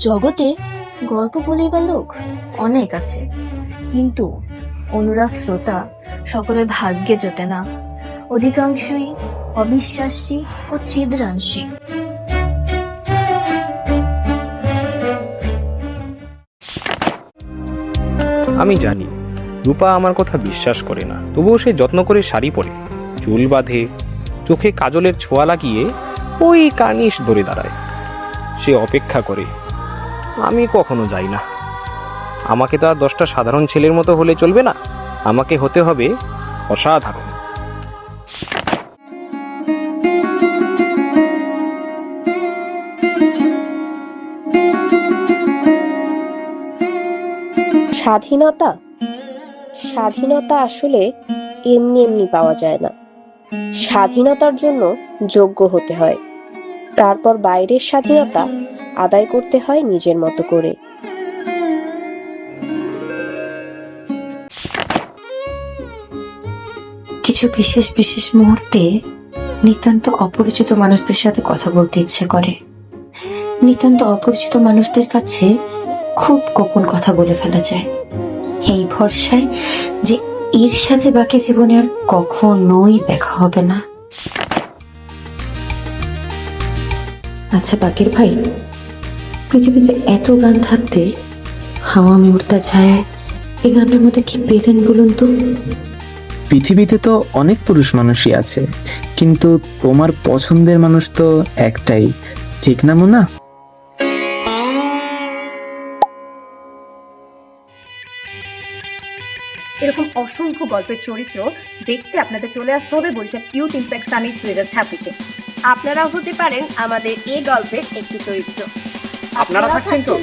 জগতে গল্প বলিবার লোক অনেক আছে, কিন্তু অনুরাগ শ্রোতা সকলের ভাগ্যে জোটে না। অধিকাংশই অবিশ্বাসী ও ছিদ্রাংশী। আমি জানি রূপা আমার কথা বিশ্বাস করে না, তবুও সে যত্ন করে শাড়ি পরে, চুল বাঁধে, চোখে কাজলের ছোঁয়া লাগিয়ে ওই কার্নিশ ধরে দাঁড়ায়। সে অপেক্ষা করে, আমি কখনো যাই না। আমাকে তো আর 10টা সাধারণ ছেলের মতো হলে চলবে না, আমাকে হতে হবে অসাধারণ। স্বাধীনতা স্বাধীনতা আসলে এমনি এমনি পাওয়া যায় না। স্বাধীনতার জন্য যোগ্য হতে হয়, তারপর বাইরের স্বাধীনতা আদায় করতে হয় নিজের মতো করে। কিছু বিশেষ বিশেষ মুহূর্তে নিতান্ত অপরিচিত মানুষদের সাথে কথা বলতে ইচ্ছে করে। নিতান্ত অপরিচিত মানুষদের কাছে খুব গোপন কথা বলে ফেলা যায়, এই ভরসায় যে এর সাথে বাকি জীবনে আর কখনোই দেখা হবে না। আচ্ছা বাকির ভাই, পৃথিবীতে এত গান থাকতে হাওয়া মে উড়তা ছায়া এই গানটার মধ্যে কি পেলেন বলুন তো? পৃথিবীতে তো অনেক পুরুষ মানুষই আছে, কিন্তু তোমার পছন্দের মানুষ তো একটাই, ঠিক না মোনা? এরকম অসংখ্য গল্পের চরিত্র দেখতে আপনাদের চলে আসতে হবে বরিশাল ইউথ ইম্প্যাক্ট সামিট 2026-এ। আপনারাও হতে পারেন আমাদের এই গল্পের একটি চরিত্র। আপনারা থাকছেন তো?